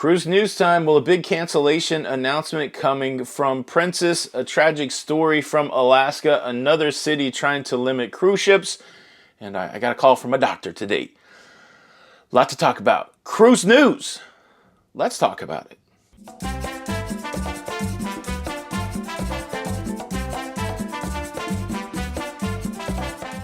Cruise news time. Well, a big cancellation announcement coming from Princess, a tragic story from Alaska, another city trying to limit cruise ships, and I got a call from a doctor today. A lot to talk about. Cruise news. Let's talk about it.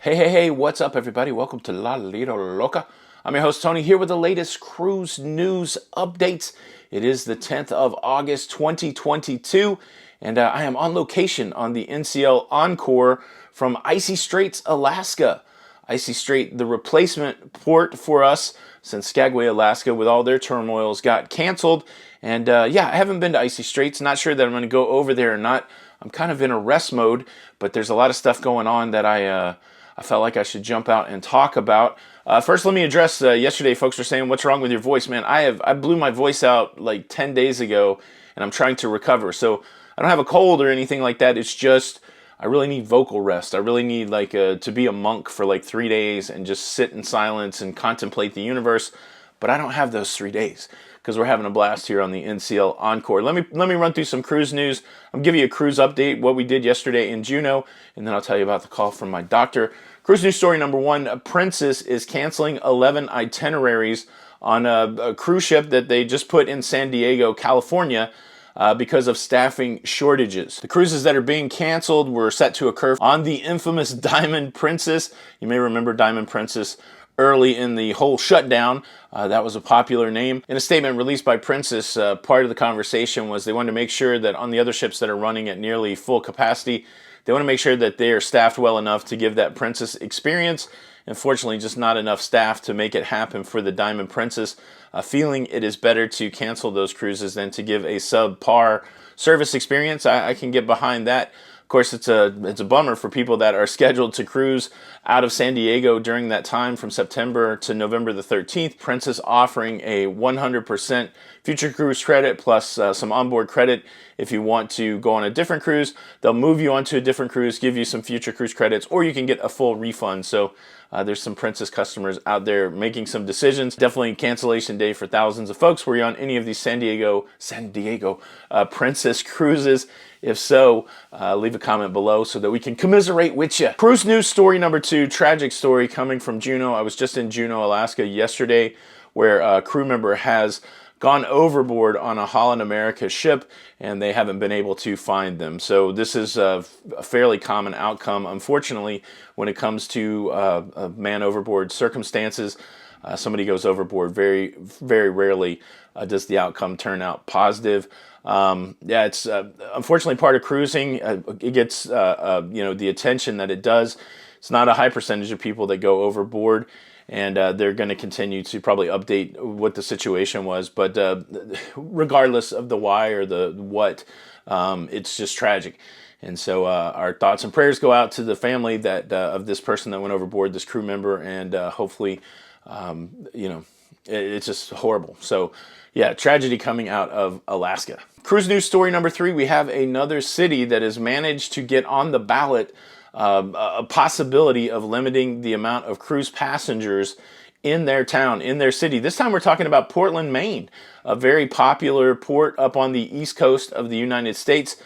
Hey, what's up, everybody? Welcome to Lido, Loca. I'm your host, Tony, here with the latest cruise news updates. It is the 10th of August, 2022, and I am on location on the NCL Encore from Icy Straits, Alaska. Icy Strait, the replacement port for us since Skagway, Alaska, with all their turmoils, got canceled. And I haven't been to Icy Straits. Not sure that I'm going to go over there or not. I'm kind of in a rest mode, but there's a lot of stuff going on that I felt like I should jump out and talk about. First, let me address yesterday. Folks were saying, "What's wrong with your voice, man?" I blew my voice out like 10 days ago, and I'm trying to recover. So I don't have a cold or anything like that. It's just I really need vocal rest. I really need to be a monk for like 3 days and just sit in silence and contemplate the universe. But I don't have those 3 days because we're having a blast here on the NCL Encore. Let me run through some cruise news. I'm giving you a cruise update, what we did yesterday in Juneau, and then I'll tell you about the call from my doctor. Cruise news story number one, Princess is canceling 11 itineraries on a cruise ship that they just put in San Diego, California, because of staffing shortages. The cruises that are being canceled were set to occur on the infamous Diamond Princess. You may remember Diamond Princess early in the whole shutdown. That was a popular name. In a statement released by Princess, part of the conversation was they wanted to make sure that on the other ships that are running at nearly full capacity, they want to make sure that they are staffed well enough to give that Princess experience. Unfortunately, just not enough staff to make it happen for the Diamond Princess. Feeling it is better to cancel those cruises than to give a subpar service experience. I can get behind that. Of course, it's a bummer for people that are scheduled to cruise out of San Diego during that time from September to November the 13th. Princess offering a 100% future cruise credit plus some onboard credit if you want to go on a different cruise. They'll move you onto a different cruise, give you some future cruise credits, or you can get a full refund. So there's some Princess customers out there making some decisions. Definitely cancellation day for thousands of folks. Were you on any of these San Diego Princess cruises? If so, leave a comment below so that we can commiserate with you. Cruise news story number two, tragic story coming from Juneau. I was just in Juneau, Alaska yesterday, where a crew member has gone overboard on a Holland America ship, and they haven't been able to find them. So this is a fairly common outcome, unfortunately, when it comes to a man overboard circumstances. Somebody goes overboard. Very, very rarely does the outcome turn out positive. It's unfortunately part of cruising. It gets the attention that it does. It's not a high percentage of people that go overboard, and they're going to continue to probably update what the situation was. But regardless of the why or the what, it's just tragic. And so our thoughts and prayers go out to the family that of this person that went overboard, this crew member, and hopefully, it's just horrible. So, yeah, tragedy coming out of Alaska. Cruise news story number three, we have another city that has managed to get on the ballot a possibility of limiting the amount of cruise passengers in their town, in their city. This time we're talking about Portland, Maine, a very popular port up on the east coast of the United States,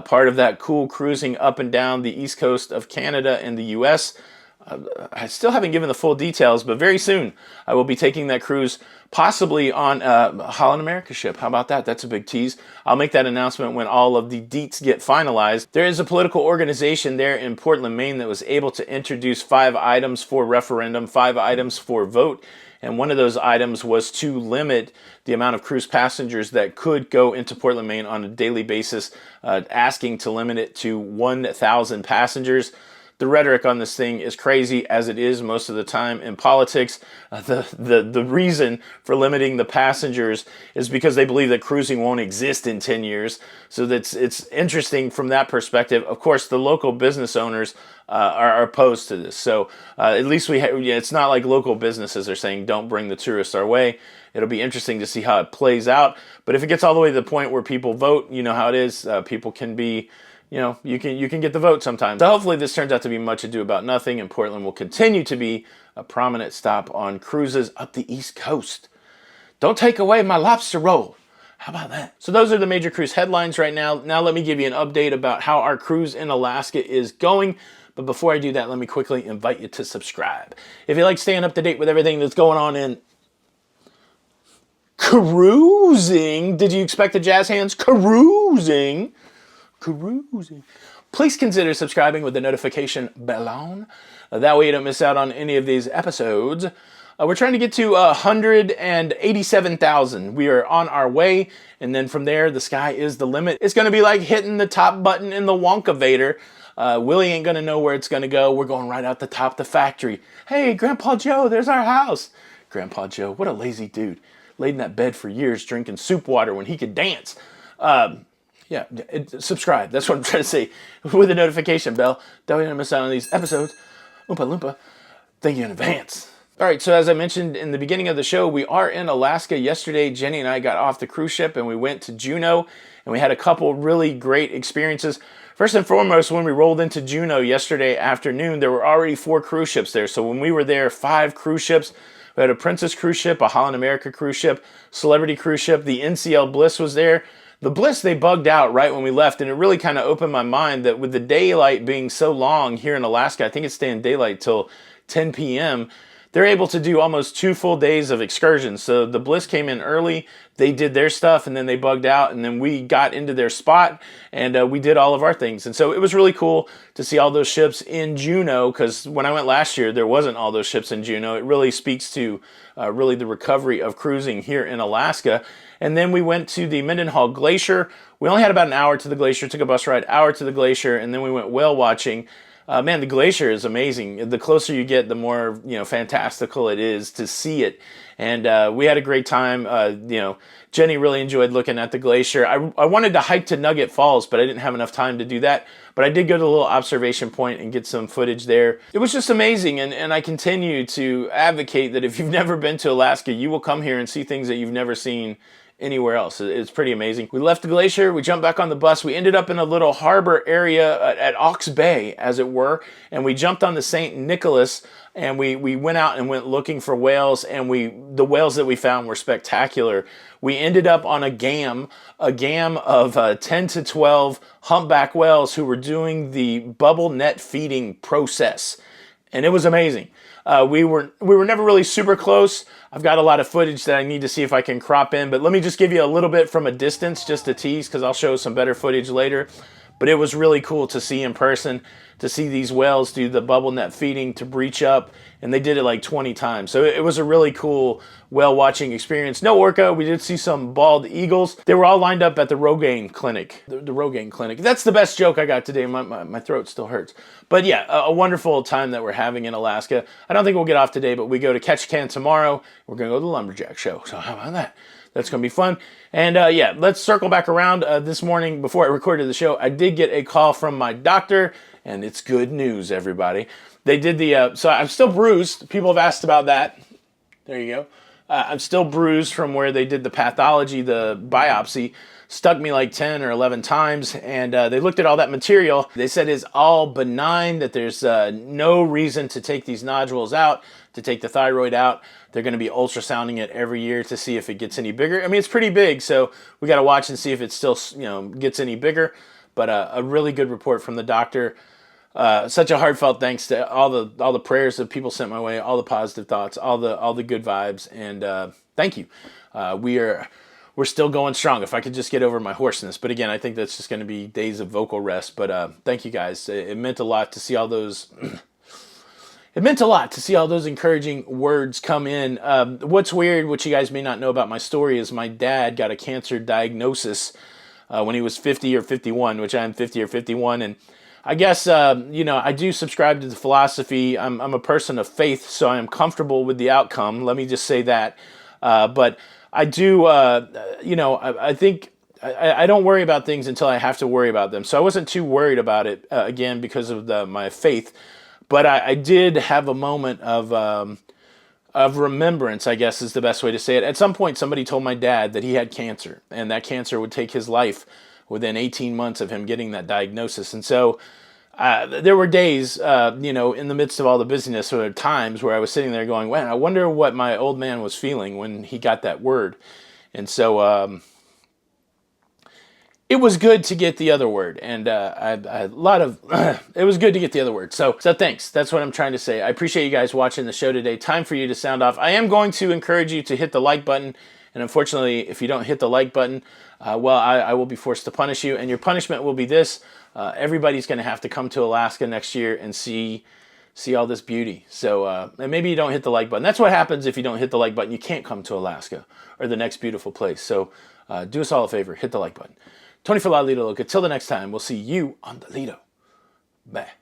part of that cool cruising up and down the east coast of Canada and the U.S. I still haven't given the full details, but very soon I will be taking that cruise, possibly on a Holland America ship. How about that? That's a big tease. I'll make that announcement when all of the deets get finalized. There is a political organization there in Portland, Maine that was able to introduce 5 items for referendum, 5 items for vote. And one of those items was to limit the amount of cruise passengers that could go into Portland, Maine on a daily basis, asking to limit it to 1,000 passengers. The rhetoric on this thing is crazy, as it is most of the time in politics. The reason for limiting the passengers is because they believe that cruising won't exist in 10 years. So it's interesting from that perspective. Of course, the local business owners are opposed to this. So at least it's not like local businesses are saying, don't bring the tourists our way. It'll be interesting to see how it plays out. But if it gets all the way to the point where people vote, you know how it is. People can be you can get the vote sometimes. So hopefully this turns out to be much ado about nothing, and Portland will continue to be a prominent stop on cruises up the East Coast. Don't take away my lobster roll. How about that? So those are the major cruise headlines right now. Now let me give you an update about how our cruise in Alaska is going. But before I do that, let me quickly invite you to subscribe. If you like staying up to date with everything that's going on in cruising, did you expect the jazz hands? Cruising. Please consider subscribing with the notification bell on. That way you don't miss out on any of these episodes. We're trying to get to 187,000. We are on our way, and then from there, the sky is the limit. It's going to be like hitting the top button in the Wonkavator. Willie ain't going to know where it's going to go. We're going right out the top of the factory. Hey, Grandpa Joe, there's our house. Grandpa Joe, what a lazy dude. Laid in that bed for years drinking soup water when he could dance. Subscribe. That's what I'm trying to say. With the notification bell. That way you don't miss out on these episodes. Oompa Loompa. Thank you in advance. All right, so as I mentioned in the beginning of the show, we are in Alaska. Yesterday, Jenny and I got off the cruise ship and we went to Juneau, and we had a couple really great experiences. First and foremost, when we rolled into Juneau yesterday afternoon, there were already 4 cruise ships there. So when we were there, 5 cruise ships. We had a Princess cruise ship, a Holland America cruise ship, Celebrity cruise ship. The NCL Bliss was there. The Bliss, they bugged out right when we left, and it really kind of opened my mind that with the daylight being so long here in Alaska, I think it's staying daylight till 10 p.m., they're able to do almost 2 full days of excursions. So the Bliss came in early, they did their stuff, and then they bugged out, and then we got into their spot, and we did all of our things. And so it was really cool to see all those ships in Juneau, because when I went last year, there wasn't all those ships in Juneau. It really speaks to really the recovery of cruising here in Alaska. And then we went to the Mendenhall Glacier. We only had about an hour to the glacier, took a bus ride, hour to the glacier, and then we went whale watching. Man, the glacier is amazing. The closer you get, the more fantastical it is to see it. And we had a great time. Jenny really enjoyed looking at the glacier. I wanted to hike to Nugget Falls, but I didn't have enough time to do that. But I did go to a little observation point and get some footage there. It was just amazing, and I continue to advocate that if you've never been to Alaska, you will come here and see things that you've never seen anywhere else. It's pretty amazing. We left the glacier, we jumped back on the bus, we ended up in a little harbor area at Ox Bay, as it were, and we jumped on the St. Nicholas, and we went out and went looking for whales, and the whales that we found were spectacular. We ended up on a gam of 10 to 12 humpback whales who were doing the bubble net feeding process, and it was amazing. We were never really super close. I've got a lot of footage that I need to see if I can crop in, but let me just give you a little bit from a distance just to tease, because I'll show some better footage later. But it was really cool to see in person, to see these whales do the bubble net feeding to breach up, and they did it like 20 times. So it was a really cool whale watching experience. No orca. We did see some bald eagles. They were all lined up at the Rogaine Clinic. The Rogaine Clinic. That's the best joke I got today. My throat still hurts. But yeah, a wonderful time that we're having in Alaska. I don't think we'll get off today, but we go to Ketchikan tomorrow. We're going to go to the Lumberjack Show. So how about that? That's going to be fun. And yeah, let's circle back around. This morning, before I recorded the show, I did get a call from my doctor, and it's good news, everybody. They did so I'm still bruised. People have asked about that. There you go. I'm still bruised from where they did the pathology, the biopsy. Stuck me like 10 or 11 times, and they looked at all that material. They said it's all benign, that there's no reason to take these nodules out, to take the thyroid out. They're going to be ultrasounding it every year to see if it gets any bigger. I mean, it's pretty big, so we got to watch and see if it still, gets any bigger. But a really good report from the doctor. Such a heartfelt thanks to all the prayers that people sent my way, all the positive thoughts, all the good vibes, and thank you. We're still going strong. If I could just get over my hoarseness, but again, I think that's just going to be days of vocal rest. But thank you guys. It meant a lot to see all those. It meant a lot to see all those encouraging words come in. What's weird, which you guys may not know about my story, is my dad got a cancer diagnosis when he was 50 or 51, which I'm 50 or 51. And I guess, I do subscribe to the philosophy. I'm a person of faith, so I am comfortable with the outcome. Let me just say that. But I do, I think I don't worry about things until I have to worry about them. So I wasn't too worried about it, again, because of my faith. But I did have a moment of remembrance, I guess is the best way to say it. At some point, somebody told my dad that he had cancer, and that cancer would take his life within 18 months of him getting that diagnosis. And so there were days, in the midst of all the busyness, there were times where I was sitting there going, man, I wonder what my old man was feeling when he got that word. And so it was good to get the other word, and a lot of it was good to get the other word. So thanks. That's what I'm trying to say. I appreciate you guys watching the show today. Time for you to sound off. I am going to encourage you to hit the like button, and unfortunately, if you don't hit the like button, well, I will be forced to punish you, and your punishment will be this: everybody's going to have to come to Alaska next year and see all this beauty. So, and maybe you don't hit the like button. That's what happens if you don't hit the like button. You can't come to Alaska or the next beautiful place. So, do us all a favor: hit the like button. Tony for Lido Loca. Till the next time, we'll see you on the Lido. Bye.